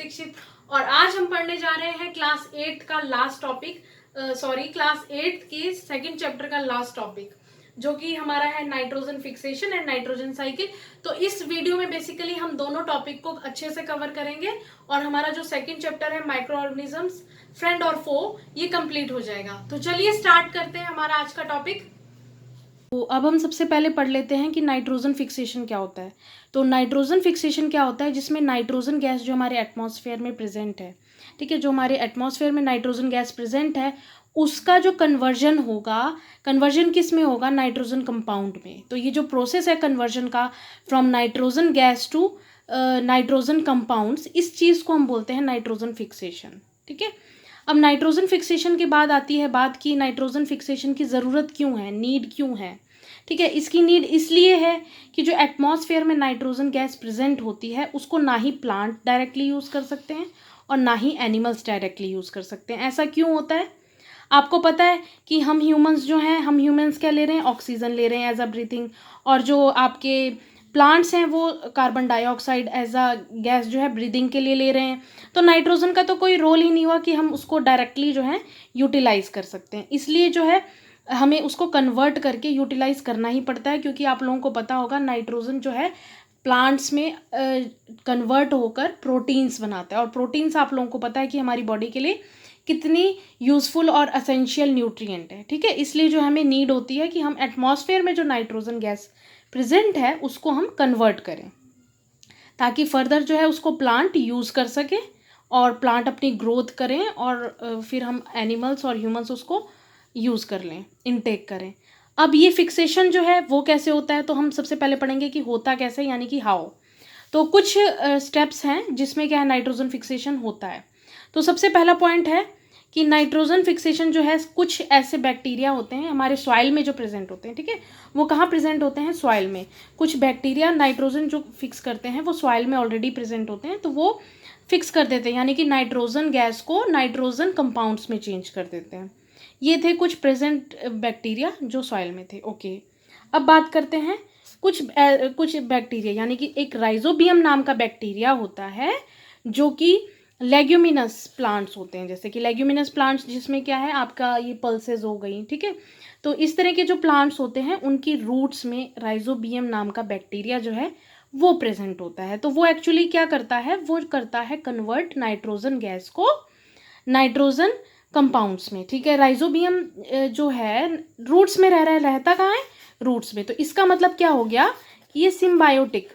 दीक्षित और आज हम पढ़ने जा रहे हैं क्लास 8 का लास्ट टॉपिक क्लास 8 की सेकंड चैप्टर का लास्ट टॉपिक जो कि हमारा है nitrogen fixation and nitrogen cycle. तो इस वीडियो में बेसिकली हम दोनों टॉपिक को अच्छे से कवर करेंगे और हमारा जो सेकंड चैप्टर है माइक्रो ऑर्गेनिजम्स फ्रेंड और फो ये कंप्लीट हो जाएगा। तो चलिए स्टार्ट करते हैं हमारा आज का टॉपिक। तो अब हम सबसे पहले पढ़ लेते हैं कि नाइट्रोजन फिक्सेशन क्या होता है। तो नाइट्रोजन फिक्सेशन क्या होता है, जिसमें नाइट्रोजन गैस जो हमारे एटमॉस्फेयर में प्रेजेंट है, ठीक है, जो हमारे एटमॉस्फेयर में नाइट्रोजन गैस प्रेजेंट है उसका जो कन्वर्जन होगा, कन्वर्जन किस में होगा, नाइट्रोजन कंपाउंड में। तो ये जो प्रोसेस है कन्वर्जन का from nitrogen gas to nitrogen compounds, इस चीज़ को हम बोलते हैं नाइट्रोजन फिक्सेशन, ठीक है। अब नाइट्रोजन फिक्सेशन के बाद आती है बात कि नाइट्रोजन फिक्सेशन की ज़रूरत क्यों है, नीड क्यों है, ठीक है। इसकी नीड इसलिए है कि जो एटमॉस्फेयर में नाइट्रोजन गैस प्रेजेंट होती है उसको ना ही प्लांट डायरेक्टली यूज़ कर सकते हैं और ना ही एनिमल्स डायरेक्टली यूज़ कर सकते हैं। ऐसा क्यों होता है? आपको पता है कि हम ह्यूमंस जो हैं, हम ह्यूमंस क्या ले रहे हैं, ऑक्सीजन ले रहे हैं एज अ ब्रीथिंग, और जो आपके प्लांट्स हैं वो carbon dioxide as a gas जो है ब्रीदिंग के लिए ले रहे हैं। तो नाइट्रोजन का तो कोई रोल ही नहीं हुआ कि हम उसको डायरेक्टली जो है यूटिलाइज कर सकते हैं। इसलिए जो है हमें उसको कन्वर्ट करके यूटिलाइज करना ही पड़ता है, क्योंकि आप लोगों को पता होगा नाइट्रोजन जो है प्लांट्स में कन्वर्ट होकर प्रोटीन्स बनाता है, और प्रोटीन्स आप लोगों को पता है कि हमारी बॉडी के लिए कितनी यूज़फुल और असेंशियल न्यूट्रिएंट है, ठीक है। इसलिए जो हमें नीड होती है कि हम एटमॉस्फेयर में जो नाइट्रोजन गैस प्रेजेंट है उसको हम कन्वर्ट करें, ताकि फर्दर जो है उसको प्लांट यूज़ कर सके और प्लांट अपनी ग्रोथ करें और फिर हम एनिमल्स और ह्यूमंस उसको यूज़ कर लें, इनटेक करें। अब ये फिक्सेशन जो है वो कैसे होता है, तो हम सबसे पहले पढ़ेंगे कि होता कैसे, यानी कि हाउ। तो कुछ स्टेप्स हैं जिसमें क्या है नाइट्रोजन फिक्सेशन होता है। तो सबसे पहला पॉइंट है कि नाइट्रोजन फिक्सेशन जो है, कुछ ऐसे बैक्टीरिया होते हैं हमारे सॉइल में जो प्रेजेंट होते हैं, ठीक है। वो कहाँ प्रेजेंट होते हैं, सॉइल में। कुछ बैक्टीरिया नाइट्रोजन जो फिक्स करते हैं वो सॉइल में ऑलरेडी प्रेजेंट होते हैं, तो वो फिक्स कर देते हैं, यानी कि नाइट्रोजन गैस को नाइट्रोजन कंपाउंड्स में चेंज कर देते हैं। ये थे कुछ प्रेजेंट बैक्टीरिया जो सॉइल में थे, ओके। अब बात करते हैं कुछ बैक्टीरिया, यानी कि एक राइजोबियम नाम का बैक्टीरिया होता है जो कि लेग्यूमिनस प्लांट्स होते हैं, जैसे कि लेग्यूमिनस प्लांट्स जिसमें क्या है आपका ये पल्सेस हो गई, ठीक है। तो इस तरह के जो प्लांट्स होते हैं उनकी रूट्स में राइजोबियम नाम का बैक्टीरिया जो है वो प्रेजेंट होता है। तो वो एक्चुअली क्या करता है, वो करता है कन्वर्ट नाइट्रोजन गैस को नाइट्रोजन कंपाउंड्स में, ठीक है। राइजोबियम जो है रूट्स में रहता कहाँ है, रूट्स में। तो इसका मतलब क्या हो गया कि ये सिम्बायोटिक,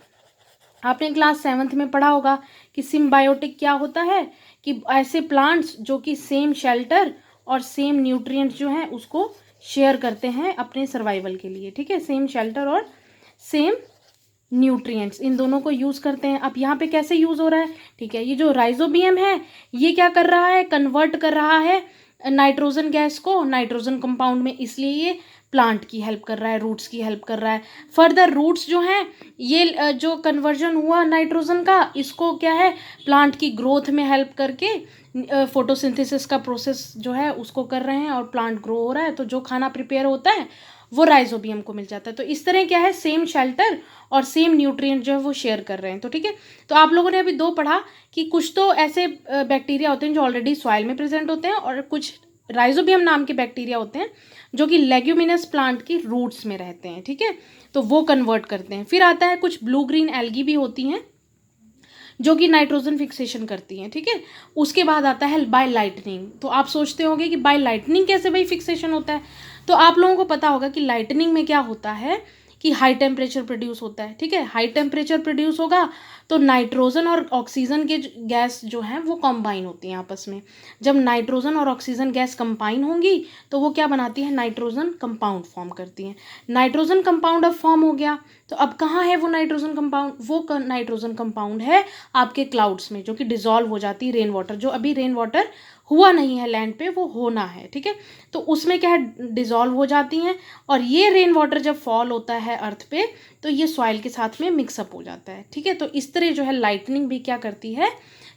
आपने क्लास 7th में पढ़ा होगा कि सिम्बायोटिक क्या होता है, कि ऐसे प्लांट्स जो कि सेम शेल्टर और सेम न्यूट्रिएंट्स जो हैं उसको शेयर करते हैं अपने सर्वाइवल के लिए, ठीक है। सेम शेल्टर और सेम न्यूट्रिएंट्स, इन दोनों को यूज़ करते हैं। अब यहाँ पे कैसे यूज़ हो रहा है, ठीक है, ये जो राइजोबियम है ये क्या कर रहा है, कन्वर्ट कर रहा है नाइट्रोजन गैस को नाइट्रोजन कंपाउंड में, इसलिए ये प्लांट की हेल्प कर रहा है, रूट्स की हेल्प कर रहा है। फर्दर रूट्स जो हैं ये जो कन्वर्जन हुआ नाइट्रोजन का, इसको क्या है प्लांट की ग्रोथ में हेल्प करके फोटोसिंथेसिस का प्रोसेस जो है उसको कर रहे हैं और प्लांट ग्रो हो रहा है। तो जो खाना प्रिपेयर होता है वो राइजोबियम को मिल जाता है। तो इस तरह क्या है, सेम शेल्टर और सेम न्यूट्रिएंट जो है वो शेयर कर रहे हैं। तो ठीक है, तो आप लोगों ने अभी दो पढ़ा कि कुछ तो ऐसे बैक्टीरिया होते हैं जो ऑलरेडी सॉइल में प्रेजेंट होते हैं, और कुछ राइजोबियम नाम के बैक्टीरिया होते हैं जो कि लेग्यूमिनस प्लांट की रूट्स में रहते हैं, ठीक है। तो वो कन्वर्ट करते हैं। फिर आता है कुछ ब्लू ग्रीन एल्गी भी होती हैं जो कि नाइट्रोजन फिक्सेशन करती हैं, ठीक है। उसके बाद आता है बाय लाइटनिंग। तो आप सोचते होंगे कि बाय लाइटनिंग कैसे भाई फिक्सेशन होता है, तो आप लोगों को पता होगा कि लाइटनिंग में क्या होता है कि हाई टेम्परेचर प्रोड्यूस होता है, ठीक है। हाई टेम्परेचर प्रोड्यूस होगा तो नाइट्रोजन और ऑक्सीजन के गैस जो हैं वो कंबाइन होती हैं आपस में। जब नाइट्रोजन और ऑक्सीजन गैस कंबाइन होंगी तो वो क्या बनाती है, नाइट्रोजन कंपाउंड फॉर्म करती हैं। नाइट्रोजन कंपाउंड अब फॉर्म हो गया, तो अब कहाँ है वो नाइट्रोजन कंपाउंड, वो नाइट्रोजन कंपाउंड है आपके क्लाउड्स में, जो कि डिजॉल्व हो जाती है रेन वाटर, जो अभी रेन वाटर हुआ नहीं है लैंड पे, वो होना है, ठीक है। तो उसमें क्या है, डिजॉल्व हो जाती हैं, और ये रेन वाटर जब फॉल होता है अर्थ पे तो ये सॉइल के साथ में मिक्सअप हो जाता है, ठीक है। तो इस तरह जो है लाइटनिंग भी क्या करती है,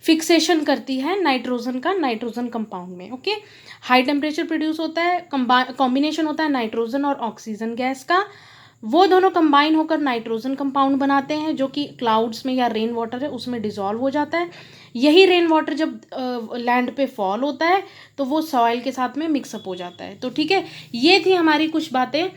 फिक्सेशन करती है नाइट्रोजन का नाइट्रोजन कंपाउंड में, ओके। हाई टेम्परेचर प्रोड्यूस होता है, कॉम्बिनेशन होता है नाइट्रोजन और ऑक्सीजन गैस का, वो दोनों कंबाइन होकर नाइट्रोजन कंपाउंड बनाते हैं, जो कि क्लाउड्स में या रेन वाटर है उसमें डिसॉल्व हो जाता है। यही रेन वाटर जब लैंड पे फॉल होता है तो वो सॉइल के साथ में मिक्सअप हो जाता है। तो ठीक है, ये थी हमारी कुछ बातें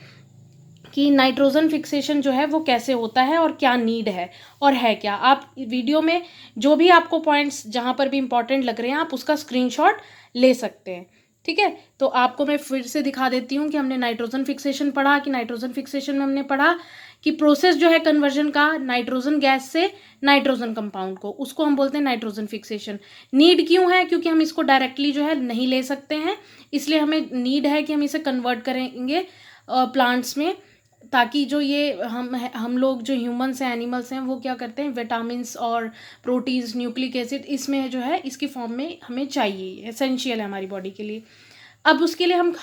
कि नाइट्रोजन फिक्सेशन जो है वो कैसे होता है और क्या नीड है और है क्या। आप वीडियो में जो भी आपको पॉइंट्स जहाँ पर भी इंपॉर्टेंट लग रहे हैं आप उसका स्क्रीनशॉट ले सकते हैं। ठीक है, तो आपको मैं फिर से दिखा देती हूँ कि हमने नाइट्रोजन फिक्सेशन पढ़ा, कि नाइट्रोजन फिक्सेशन में हमने पढ़ा कि प्रोसेस जो है कन्वर्जन का नाइट्रोजन गैस से नाइट्रोजन कंपाउंड को, उसको हम बोलते हैं नाइट्रोजन फिक्सेशन। नीड क्यों है? क्योंकि हम इसको डायरेक्टली जो है नहीं ले सकते हैं, इसलिए हमें नीड है कि हम इसे कन्वर्ट करेंगे प्लांट्स में, ताकि जो ये हम लोग जो ह्यूमंस हैं, एनिमल्स हैं, वो क्या करते हैं, विटामिन्स और प्रोटीन्स, न्यूक्लिक एसिड इसमें जो है इसकी फॉर्म में हमें चाहिए, एसेंशियल है हमारी बॉडी के लिए। अब उसके लिए हम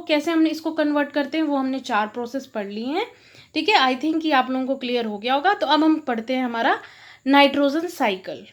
कैसे हमने इसको कन्वर्ट करते हैं वो हमने 4 प्रोसेस पढ़ लिए हैं। ठीक है, आई थिंक कि आप लोगों को क्लियर हो गया होगा। तो अब हम पढ़ते हैं हमारा नाइट्रोजन साइकिल।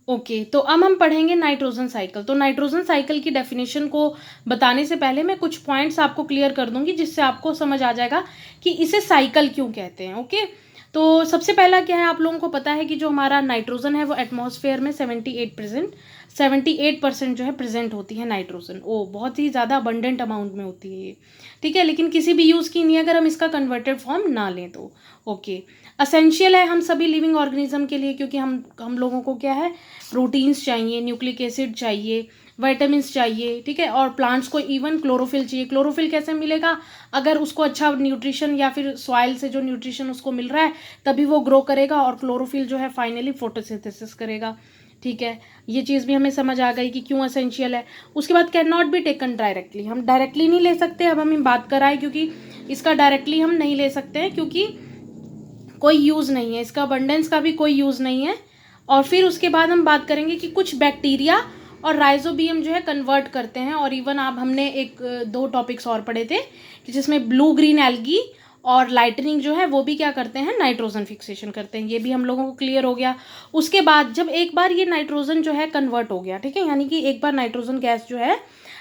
ओके, तो अब हम पढ़ेंगे नाइट्रोजन साइकिल। तो नाइट्रोजन साइकिल की डेफिनेशन को बताने से पहले मैं कुछ पॉइंट्स आपको क्लियर कर दूंगी, जिससे आपको समझ आ जाएगा कि इसे साइकिल क्यों कहते हैं। ओके, तो सबसे पहला क्या है, आप लोगों को पता है कि जो हमारा नाइट्रोजन है वो एटमॉस्फेयर में 78% जो है प्रेजेंट होती है नाइट्रोजन। ओ, बहुत ही ज़्यादा अबंडेंट अमाउंट में होती है ये। ठीक है, लेकिन किसी भी यूज़ की नहीं अगर हम इसका कन्वर्टेड फॉर्म ना लें तो। ओके, असेंशियल है हम सभी लिविंग ऑर्गेनिज्म के लिए, क्योंकि हम लोगों को क्या है, प्रोटीन्स चाहिए, न्यूक्लिक एसिड चाहिए, विटामिन्स चाहिए। ठीक है, और प्लांट्स को इवन क्लोरोफिल चाहिए। क्लोरोफिल कैसे मिलेगा? अगर उसको अच्छा न्यूट्रिशन या फिर सॉइल से जो न्यूट्रिशन उसको मिल रहा है तभी वो ग्रो करेगा, और क्लोरोफिल जो है फाइनली फोटोसिंथेसिस करेगा। ठीक है, ये चीज़ भी हमें समझ आ गई कि क्यों एसेंशियल है। उसके बाद can not be taken directly, हम डायरेक्टली नहीं ले सकते। अब हम बात कराएं, क्योंकि इसका डायरेक्टली हम नहीं ले सकते हैं, क्योंकि कोई यूज़ नहीं है इसका, अबंडेंस का भी कोई यूज़ नहीं है। और फिर उसके बाद हम बात करेंगे कि कुछ बैक्टीरिया और राइजोबियम जो है कन्वर्ट करते हैं। और इवन आप हमने 1-2 टॉपिक्स और पढ़े थे कि जिसमें ब्लू ग्रीन एल्गी और लाइटनिंग जो है वो भी क्या करते हैं, नाइट्रोजन फिक्सेशन करते हैं। ये भी हम लोगों को क्लियर हो गया। उसके बाद जब एक बार ये नाइट्रोजन जो है कन्वर्ट हो गया, ठीक है, यानी कि एक बार नाइट्रोजन गैस जो है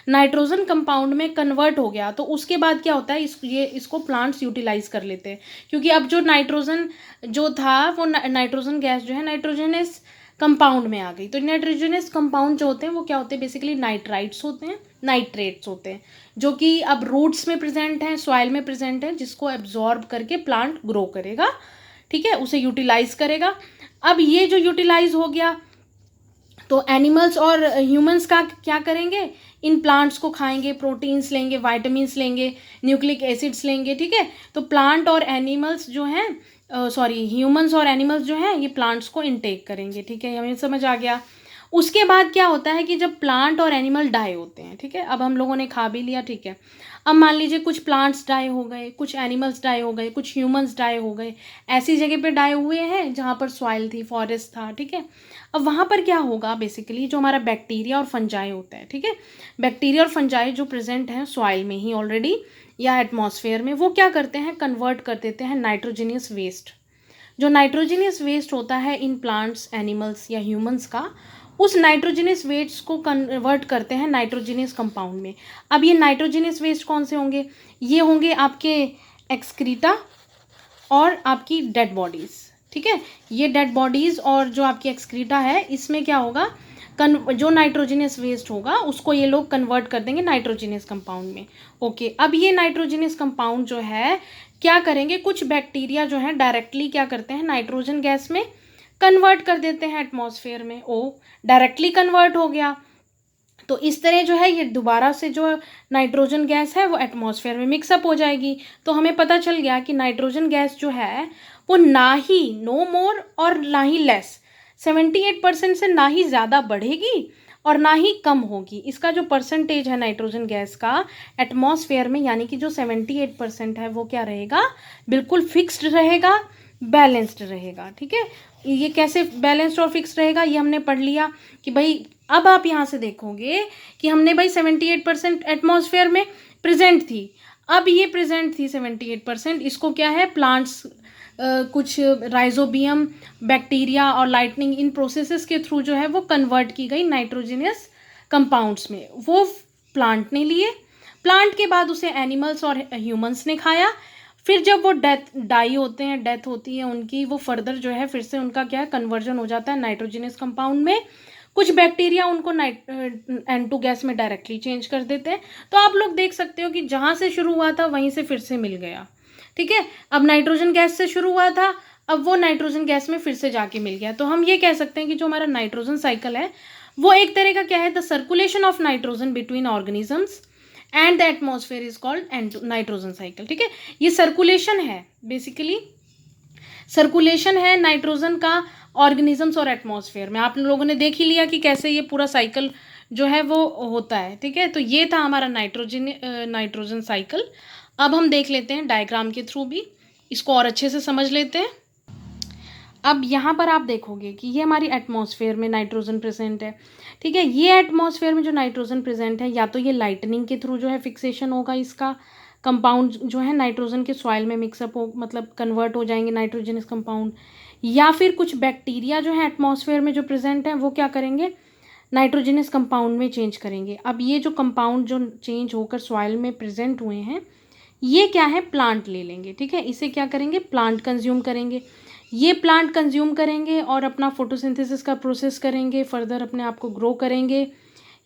नाइट्रोजन कंपाउंड में कन्वर्ट हो गया, तो उसके बाद क्या होता है, इसको प्लांट्स यूटिलाइज कर लेते हैं। क्योंकि अब जो नाइट्रोजन जो था वो नाइट्रोजन गैस जो है नाइट्रोजनस कंपाउंड में आ गई। तो नाइट्रोजनस कंपाउंड जो होते हैं वो क्या होते हैं, बेसिकली नाइट्राइट्स होते हैं, नाइट्रेट्स होते हैं, जो कि अब रूट्स में प्रेजेंट हैं, सॉइल में प्रेजेंट है, जिसको एब्जॉर्ब करके प्लांट ग्रो करेगा। ठीक है, उसे यूटिलाइज करेगा। अब ये जो यूटिलाइज हो गया तो एनिमल्स और ह्यूमंस का क्या करेंगे, इन प्लांट्स को खाएंगे, प्रोटीन्स लेंगे, वाइटामिन्स लेंगे, न्यूक्लिक एसिड्स लेंगे। ठीक है, तो प्लांट और एनिमल्स जो हैं ह्यूमंस और एनिमल्स जो हैं ये प्लांट्स को इनटेक करेंगे। ठीक है, हमें समझ आ गया। उसके बाद क्या होता है कि जब प्लांट और एनिमल डाई होते हैं, ठीक है, अब हम लोगों ने खा भी लिया, ठीक है, अब मान लीजिए कुछ प्लांट्स डाई हो गए, कुछ एनिमल्स डाई हो गए, कुछ ह्यूमंस डाई हो गए, ऐसी जगह पे डाई हुए हैं जहाँ पर सॉइल थी, फॉरेस्ट था। ठीक है, अब वहाँ पर क्या होगा, बेसिकली जो हमारा बैक्टीरिया और फंजाई होता है, ठीक है, बैक्टीरिया और फंजाई जो प्रेजेंट हैं सॉइल में ही ऑलरेडी या एटमॉस्फेयर में, वो क्या करते हैं, कन्वर्ट कर देते हैं नाइट्रोजीनियस वेस्ट। जो नाइट्रोजीनियस वेस्ट होता है इन प्लांट्स, एनिमल्स या ह्यूमंस का, उस नाइट्रोजीनियस वेस्ट को कन्वर्ट करते हैं नाइट्रोजीनियस कंपाउंड में। अब ये नाइट्रोजीनियस वेस्ट कौन से होंगे, ये होंगे आपके एक्सक्रीटा और आपकी डेड बॉडीज़। ठीक है, ये डेड बॉडीज़ और जो आपकी एक्सक्रीटा है, इसमें क्या होगा, जो नाइट्रोजीनियस वेस्ट होगा उसको ये लोग कन्वर्ट कर देंगे नाइट्रोजीनियस कंपाउंड में। ओके, अब ये नाइट्रोजीनियस कंपाउंड जो है क्या करेंगे, कुछ बैक्टीरिया जो है डायरेक्टली क्या करते हैं, नाइट्रोजन गैस में कन्वर्ट कर देते हैं एटमॉस्फेयर में। ओ, डायरेक्टली कन्वर्ट हो गया। तो इस तरह जो है ये दोबारा से जो नाइट्रोजन गैस है वो एटमॉस्फेयर में मिक्सअप हो जाएगी। तो हमें पता चल गया कि नाइट्रोजन गैस जो है वो ना ही, नो मोर और ना ही लेस, 78% से ना ही ज़्यादा बढ़ेगी और ना ही कम होगी। इसका जो परसेंटेज है नाइट्रोजन गैस का एटमॉस्फेयर में, यानी कि जो 78% है वो क्या रहेगा, बिल्कुल फिक्स्ड रहेगा, बैलेंस्ड रहेगा। ठीक है, ये कैसे बैलेंस्ड और फिक्स्ड रहेगा ये हमने पढ़ लिया कि भाई, अब आप यहाँ से देखोगे कि हमने भाई 78% एटमॉस्फेयर में प्रेजेंट थी, अब ये प्रेजेंट थी 78%, इसको क्या है, प्लांट्स कुछ राइजोबियम, बैक्टीरिया और लाइटनिंग, इन प्रोसेसेस के थ्रू जो है वो कन्वर्ट की गई नाइट्रोजीनियस कंपाउंड्स में। वो प्लांट ने लिए, प्लांट के बाद उसे एनिमल्स और ह्यूमंस ने खाया, फिर जब वो डाई होते हैं, डेथ होती है उनकी, वो फर्दर जो है फिर से उनका क्या है, कन्वर्जन हो जाता है नाइट्रोजनस कंपाउंड में। कुछ बैक्टीरिया उनको N2 गैस में डायरेक्टली चेंज कर देते हैं। तो आप लोग देख सकते हो कि जहाँ से शुरू हुआ था वहीं से फिर से मिल गया, ठीक है। अब नाइट्रोजन गैस से शुरू हुआ था, अब वो नाइट्रोजन गैस में फिर से जाके मिल गया। तो हम ये कह सकते हैं कि जो हमारा नाइट्रोजन साइकिल है वो एक तरह का क्या है, the circulation of nitrogen between organisms and the atmosphere is called nitrogen cycle, ठीक है। ये सर्कुलेशन है, बेसिकली सर्कुलेशन है नाइट्रोजन का ऑर्गेनिजम्स और एटमॉस्फेयर में। आप लोगों ने देख ही लिया कि कैसे ये पूरा साइकिल जो है वो होता है, ठीक है। तो ये था हमारा नाइट्रोजन साइकिल। अब हम देख लेते हैं डायग्राम के थ्रू भी, इसको और अच्छे से समझ लेते हैं। अब यहाँ पर आप देखोगे कि ये हमारी एटमॉस्फेयर में नाइट्रोजन प्रेजेंट है, ठीक है। ये एटमॉस्फेयर में जो नाइट्रोजन प्रेजेंट है, या तो ये लाइटनिंग के थ्रू जो है फिक्सेशन होगा, इसका कंपाउंड जो है नाइट्रोजन के सॉइल में मिक्सअप हो, मतलब कन्वर्ट हो जाएंगे नाइट्रोजनस कंपाउंड, या फिर कुछ बैक्टीरिया जो है एटमॉस्फेयर में जो प्रेजेंट है वो क्या करेंगे, नाइट्रोजनस कंपाउंड में चेंज करेंगे। अब ये जो कंपाउंड जो चेंज होकर सॉइल में प्रेजेंट हुए हैं, ये क्या है, प्लांट ले लेंगे, ठीक है। इसे क्या करेंगे, प्लांट कंज्यूम करेंगे। ये प्लांट कंज्यूम करेंगे और अपना फोटोसिंथेसिस का प्रोसेस करेंगे, फर्दर अपने आप को ग्रो करेंगे।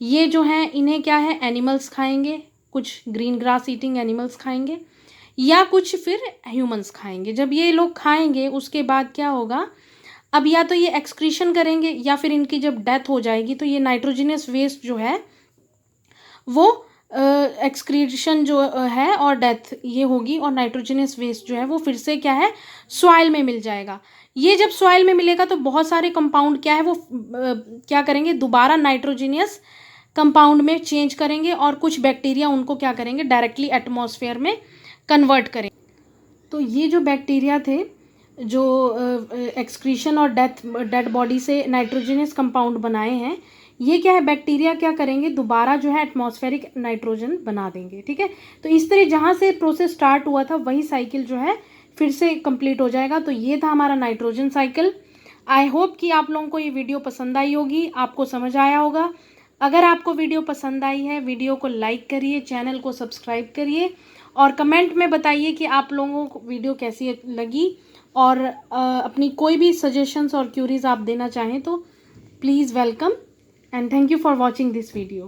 ये जो है इन्हें क्या है, एनिमल्स खाएंगे, कुछ ग्रीन ग्रास ईटिंग एनिमल्स खाएंगे, या कुछ फिर ह्यूमंस खाएंगे। जब ये लोग खाएंगे उसके बाद क्या होगा, अब या तो ये एक्सक्रीशन करेंगे, या फिर इनकी जब डेथ हो जाएगी तो ये नाइट्रोजनस वेस्ट जो है वो एक्सक्रीशन जो है और डेथ ये होगी, और नाइट्रोजनस वेस्ट जो है वो फिर से क्या है, सॉइल में मिल जाएगा। ये जब सॉइल में मिलेगा तो बहुत सारे कंपाउंड क्या है वो क्या करेंगे, दोबारा नाइट्रोजनियस कंपाउंड में चेंज करेंगे, और कुछ बैक्टीरिया उनको क्या करेंगे, डायरेक्टली एटमॉस्फेयर में कन्वर्ट करेंगे। तो ये जो बैक्टीरिया थे जो एक्सक्रीशन और डेड बॉडी से नाइट्रोजनस कंपाउंड बनाए हैं, ये क्या है, बैक्टीरिया क्या करेंगे, दोबारा जो है एटमॉस्फेरिक नाइट्रोजन बना देंगे, ठीक है। तो इस तरह जहाँ से प्रोसेस स्टार्ट हुआ था वही साइकिल जो है फिर से कंप्लीट हो जाएगा। तो ये था हमारा नाइट्रोजन साइकिल। आई होप कि आप लोगों को ये वीडियो पसंद आई होगी, आपको समझ आया होगा। अगर आपको वीडियो पसंद आई है, वीडियो को लाइक करिए, चैनल को सब्सक्राइब करिए, और कमेंट में बताइए कि आप लोगों को वीडियो कैसी लगी, और अपनी कोई भी सजेशंस और क्यूरीज आप देना चाहें तो please welcome, and thank you for watching this video.